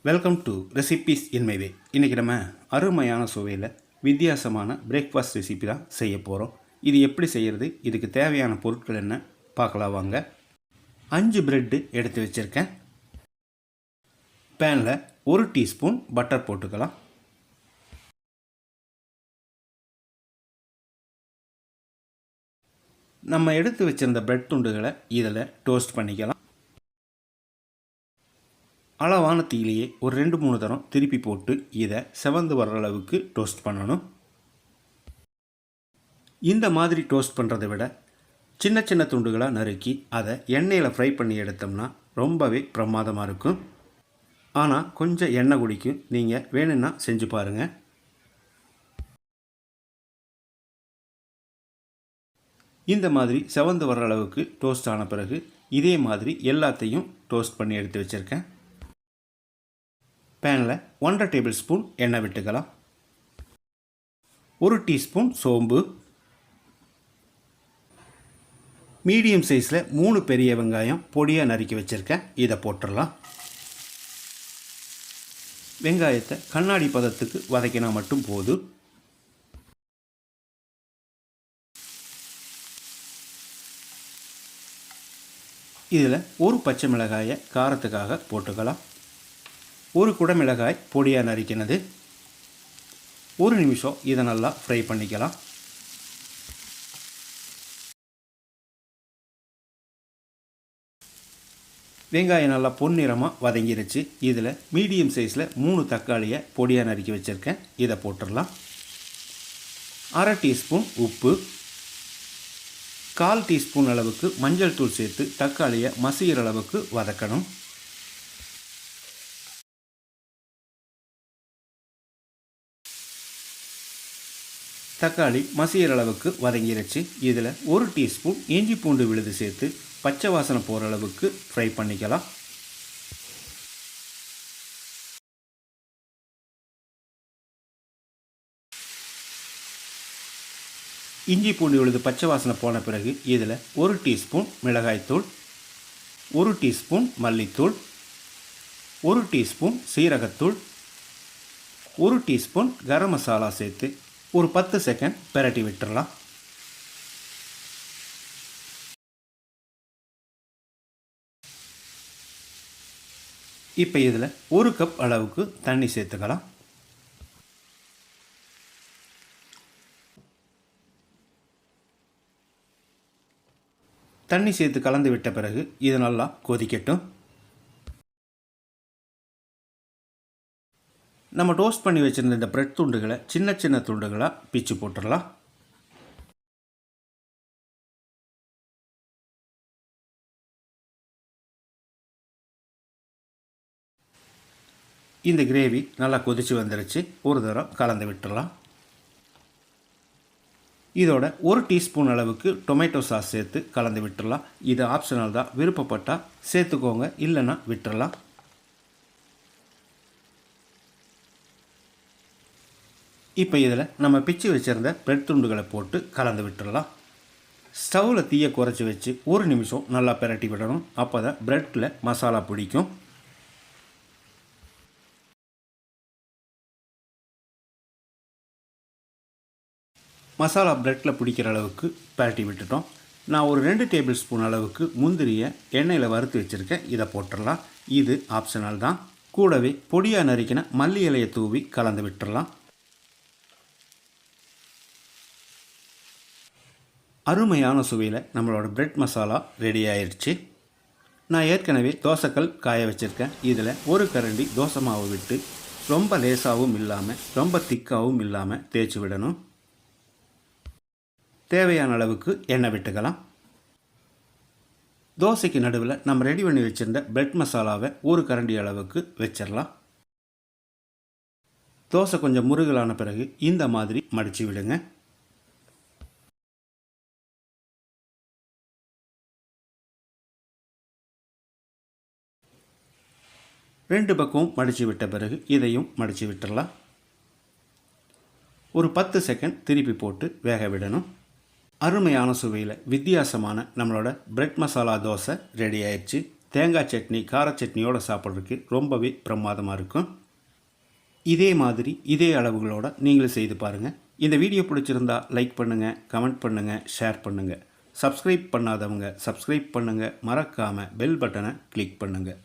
Welcome to recipes in my way. இன்றைக்கி நம்ம அருமையான சுவையில் வித்தியாசமான பிரேக்ஃபாஸ்ட் ரெசிபி தான் செய்ய போகிறோம். இது எப்படி செய்கிறது, இதுக்கு தேவையான பொருட்கள் என்ன பார்க்கலாம் வாங்க. 5 பிரெட்டு எடுத்து வச்சுருக்கேன். பேனில் 1 டீஸ்பூன் பட்டர் போட்டுக்கலாம். நம்ம எடுத்து வச்சுருந்த பிரெட் துண்டுகளை இதில் டோஸ்ட் பண்ணிக்கலாம். அளவான தீயிலேயே ஒரு 2-3 தரம் திருப்பி போட்டு இதை செவந்து வர்ற அளவுக்கு டோஸ்ட் பண்ணணும். இந்த மாதிரி டோஸ்ட் பண்ணுறதை விட சின்ன சின்ன துண்டுகளாக நறுக்கி அதை எண்ணெயில் ஃப்ரை பண்ணி எடுத்தோம்னா ரொம்பவே பிரமாதமாக இருக்கும். ஆனால் கொஞ்சம் எண்ணெய் குடிக்கும். நீங்கள் வேணும்னா செஞ்சு பாருங்கள். இந்த மாதிரி செவந்து வர்ற அளவுக்கு டோஸ்ட் ஆன பிறகு இதே மாதிரி எல்லாத்தையும் டோஸ்ட் பண்ணி எடுத்து வச்சுருக்கேன். பேனில் 1.5 டேபிள் ஸ்பூன் எண்ணெய் விட்டுக்கலாம். 1 டீஸ்பூன் சோம்பு, மீடியம் சைஸில் 3 பெரிய வெங்காயம் பொடியாக நறுக்கி வச்சுருக்கேன். இதை போட்டுடலாம். வெங்காயத்தை கண்ணாடி பதத்துக்கு வதக்கினா மட்டும் போதும். இதில் ஒரு பச்சை மிளகாயை காரத்துக்காக போட்டுக்கலாம். ஒரு குடமிளகாய் பொடியாக நறுக்கினது. 1 நிமிஷம் இதை நல்லா ஃப்ரை பண்ணிக்கலாம். வெங்காயம் நல்லா பொன்னிறமாக வதங்கிருச்சு. இதில் மீடியம் சைஸில் 3 தக்காளியை பொடியாக நறுக்கி வச்சுருக்கேன். இதை போட்டுடலாம். 1/2 டீஸ்பூன் உப்பு, 1/4 டீஸ்பூன் அளவுக்கு மஞ்சள் தூள் சேர்த்து தக்காளியை மசிகிற அளவுக்கு வதக்கணும். தக்காளி மசிகிற அளவுக்கு வதங்கிருச்சு. இதில் 1 டீஸ்பூன் இஞ்சி பூண்டு விழுது சேர்த்து பச்சை வாசனை போகிற அளவுக்கு ஃப்ரை பண்ணிக்கலாம். இஞ்சி பூண்டு விழுது பச்சை வாசனை போன பிறகு இதில் 1 டீஸ்பூன் மிளகாய்த்தூள், 1 டீஸ்பூன் மல்லித்தூள், 1 டீஸ்பூன் சீரகத்தூள், 1 டீஸ்பூன் கரம் மசாலா சேர்த்து ஒரு 10 செகண்ட் பெரட்டி விட்டுடலாம். இப்போ இதில் 1 கப் அளவுக்கு தண்ணி சேர்த்துக்கலாம். தண்ணி சேர்த்து கலந்து விட்ட பிறகு இது நல்லா கொதிக்கட்டும். நம்ம டோஸ்ட் பண்ணி வச்சுருந்த இந்த பிரெட் துண்டுகளை சின்ன சின்ன துண்டுகளாக பிச்சு போட்டுடலாம். இந்த கிரேவி நல்லா கொதித்து வந்துருச்சு. ஒரு தரம் கலந்து விட்டுடலாம். இதோட 1 டீஸ்பூன் அளவுக்கு டொமேட்டோ சாஸ் சேர்த்து கலந்து விட்டுடலாம். இது ஆப்ஷனல் தான், விருப்பப்பட்டால் சேர்த்துக்கோங்க, இல்லைன்னா விட்டுடலாம். இப்போ இதில் நம்ம பிச்சு வச்சுருந்த பிரெட் துண்டுகளை போட்டு கலந்து விட்டுடலாம். ஸ்டவ்வில் தீயை குறைச்சி வச்சு 1 நிமிஷம் நல்லா பிரட்டி விடணும். அப்போ தான் பிரெட்டில் மசாலா பிடிக்கும். மசாலா பிரெட்டில் பிடிக்கிற அளவுக்கு பிரட்டி விட்டுட்டோம். நான் ஒரு 2 டேபிள் ஸ்பூன் அளவுக்கு முந்திரியை எண்ணெயில் வறுத்து வச்சுருக்கேன். இதை போட்டுடலாம். இது ஆப்ஷனல் தான். கூடவே பொடியாக நறுக்கின மல்லி இலையை தூவி கலந்து விட்டுடலாம். அருமையான சுவையில் நம்மளோட பிரெட் மசாலா ரெடி ஆயிடுச்சு. நான் ஏற்கனவே தோசைக்கல் காய வச்சுருக்கேன். இதில் 1 கரண்டி தோசை மாவு விட்டு ரொம்ப லேசாகவும் இல்லாமல் ரொம்ப திக்காகவும் இல்லாமல் தேய்ச்சி விடணும். தேவையான அளவுக்கு எண்ணெய் விட்டுக்கலாம். தோசைக்கு நடுவில் நம்ம ரெடி பண்ணி வச்சுருந்த பிரெட் மசாலாவை 1 கரண்டி அளவுக்கு வச்சிடலாம். தோசை கொஞ்சம் முருகலான பிறகு இந்த மாதிரி மடித்து விடுங்க. ரெண்டு பக்கமும் மடித்து விட்ட பிறகு இதையும் மடித்து விட்டுடலாம். ஒரு 10 செகண்ட் திருப்பி போட்டு வேக விடணும். அருமையான சுவையில் வித்தியாசமான நம்மளோட பிரெட் மசாலா தோசை ரெடி ஆயிடுச்சு. தேங்காய் சட்னி கார சட்னியோடு சாப்பிட்றதுக்கு ரொம்பவே பிரமாதமாக இருக்கும். இதே மாதிரி இதே அளவுகளோடு நீங்களும் செய்து பாருங்கள். இந்த வீடியோ பிடிச்சிருந்தா லைக் பண்ணுங்கள், கமெண்ட் பண்ணுங்கள், ஷேர் பண்ணுங்கள். சப்ஸ்கிரைப் பண்ணாதவங்க சப்ஸ்கிரைப் பண்ணுங்கள். மறக்காமல் பெல் பட்டனை கிளிக் பண்ணுங்கள்.